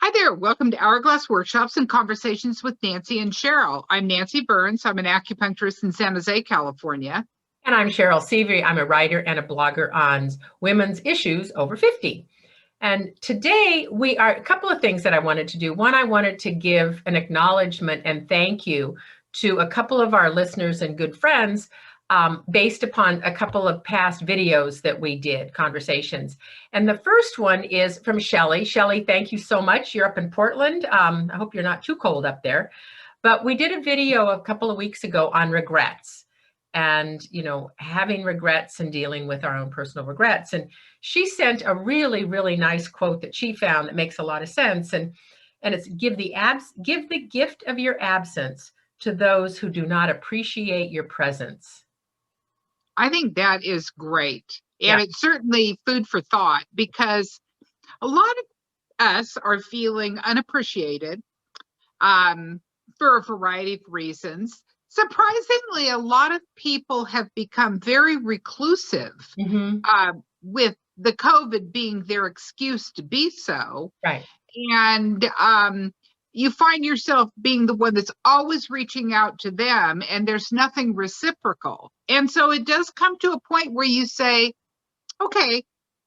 Hi there. Welcome to Hourglass Workshops and Conversations with Nancy and Cheryl. I'm Nancy Burns. I'm an acupuncturist in San Jose, California. And I'm Cheryl Seavey. I'm a writer and a blogger on women's issues over 50. And today we are a couple of things that I wanted to do. One, I wanted to give an acknowledgement and thank you to a couple of our listeners and good friends based upon a couple of past videos that we did, conversations. And the first one is from Shelly. Shelly, thank you so much. You're up in Portland. I hope you're not too cold up there. But we did a video a couple of weeks ago on regrets and, having regrets and dealing with our own personal regrets. And she sent a really, really nice quote that she found that makes a lot of sense. And it's give the gift of your absence to those who do not appreciate your presence. I think that is great. And Yeah. it's certainly food for thought because a lot of us are feeling unappreciated for a variety of reasons. Surprisingly, a lot of people have become very reclusive with the COVID being their excuse to be so. Right. And you find yourself being the one that's always reaching out to them, and there's nothing reciprocal. And so it does come to a point where you say, okay,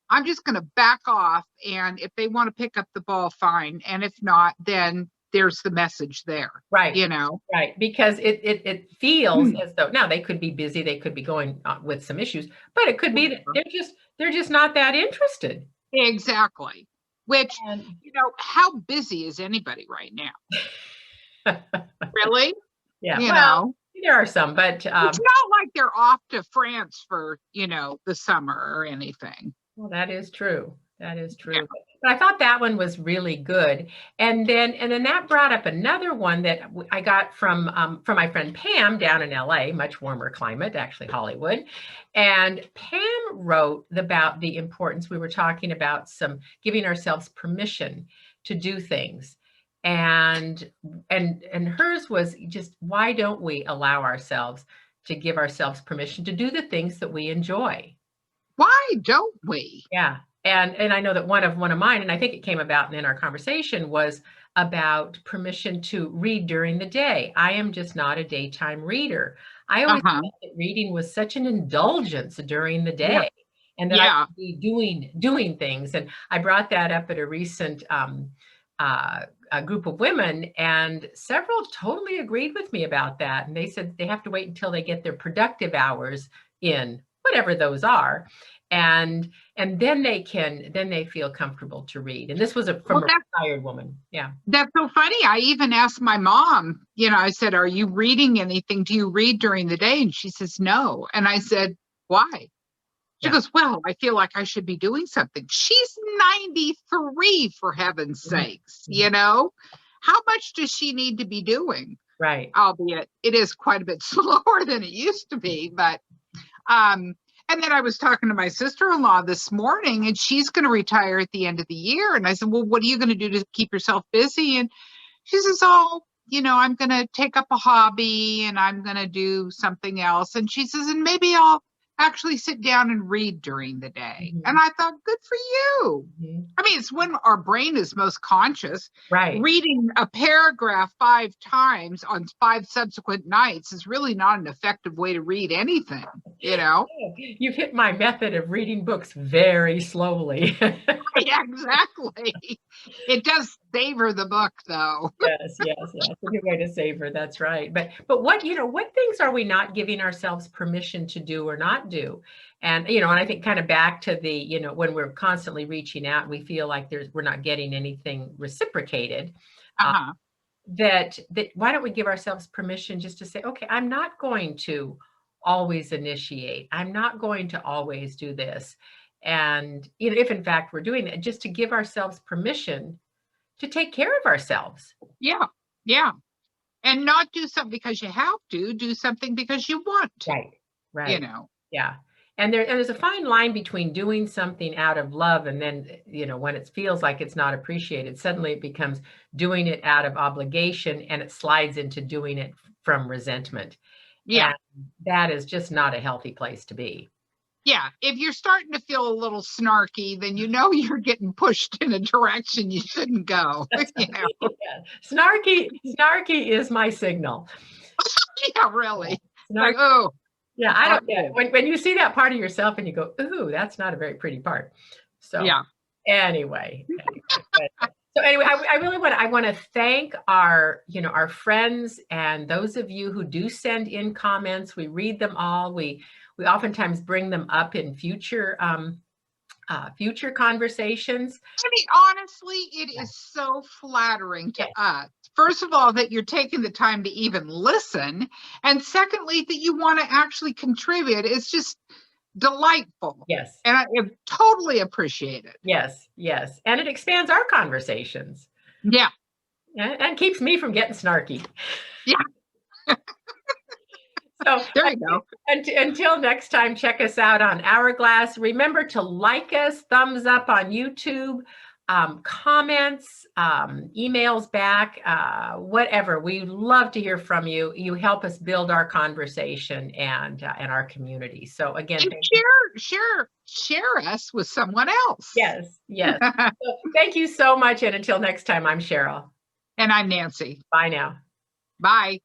I'm just going to back off. And if they want to pick up the ball, fine. And if not, then there's the message there. Right. Right. Because it feels as though now they could be busy, they could be going with some issues, but it could be that they're just not that interested. Exactly. Which, how busy is anybody right now? Really? Yeah. There are some, but it's not like they're off to France for, the summer or anything. Well, that is true. That is true. Yeah. But I thought that one was really good. And then that brought up another one that I got from my friend Pam down in LA, much warmer climate, actually Hollywood. And Pam wrote about the importance. We were talking about giving ourselves permission to do things. And hers was just, why don't we allow ourselves to give ourselves permission to do the things that we enjoy? Why don't we? Yeah. And I know that one of mine, and I think it came about in our conversation, was about permission to read during the day. I am just not a daytime reader. I always thought that reading was such an indulgence during the day, and that I could be doing things. And I brought that up at a recent a group of women, and several totally agreed with me about that. And they said they have to wait until they get their productive hours in, whatever those are. And then they feel comfortable to read. And this was from a retired woman. Yeah. That's so funny. I even asked my mom, I said, are you reading anything? Do you read during the day? And she says, no. And I said, why? She goes, well, I feel like I should be doing something. She's 93, for heaven's sakes, How much does she need to be doing? Right. Albeit it is quite a bit slower than it used to be, but and then I was talking to my sister-in-law this morning, and she's going to retire at the end of the year. And I said, well, what are you going to do to keep yourself busy? And she says, oh, I'm going to take up a hobby and I'm going to do something else. And she says, and maybe I'll actually sit down and read during the day. And I thought, good for you. I mean, it's when our brain is most conscious. Right. Reading a paragraph 5 times on 5 subsequent nights is really not an effective way to read anything, You've hit my method of reading books very slowly. Yeah, exactly. It does savor the book, though. Yes. It's a good way to savor. That's right. But what things are we not giving ourselves permission to do or not do? And, and I think kind of back to the, when we're constantly reaching out, we feel like we're not getting anything reciprocated. That why don't we give ourselves permission just to say, okay, I'm not going to always initiate. I'm not going to always do this. And, if in fact we're doing it, just to give ourselves permission to take care of ourselves. Yeah. And not do something because you have to, do something because you want to. Right. Yeah. And there's a fine line between doing something out of love and then, when it feels like it's not appreciated, suddenly it becomes doing it out of obligation and it slides into doing it from resentment. Yeah. And that is just not a healthy place to be. Yeah, if you're starting to feel a little snarky, then you know you're getting pushed in a direction you shouldn't go. You know? Yeah. Snarky is my signal. Yeah, really. Yeah. Like, oh, yeah, I don't. Yeah, oh, when you see that part of yourself and you go, "Ooh, that's not a very pretty part." So yeah. anyway, so anyway, I really want to thank our our friends and those of you who do send in comments. We read them all. We oftentimes bring them up in future future conversations. I mean, honestly, it is so flattering to Yes, us. First of all, that you're taking the time to even listen. And secondly, that you want to actually contribute. It's just delightful. yes, And I totally appreciate it. yes, yes, and it expands our conversations. Yeah. And keeps me from getting snarky. Yeah. So There you go. until next time, check us out on Hourglass. Remember to like us, thumbs up on YouTube, comments, emails back, whatever. We'd love to hear from you. You help us build our conversation and our community. So again, And share us with someone else. yes. So thank you so much. And until next time, I'm Cheryl. And I'm Nancy. Bye now. Bye.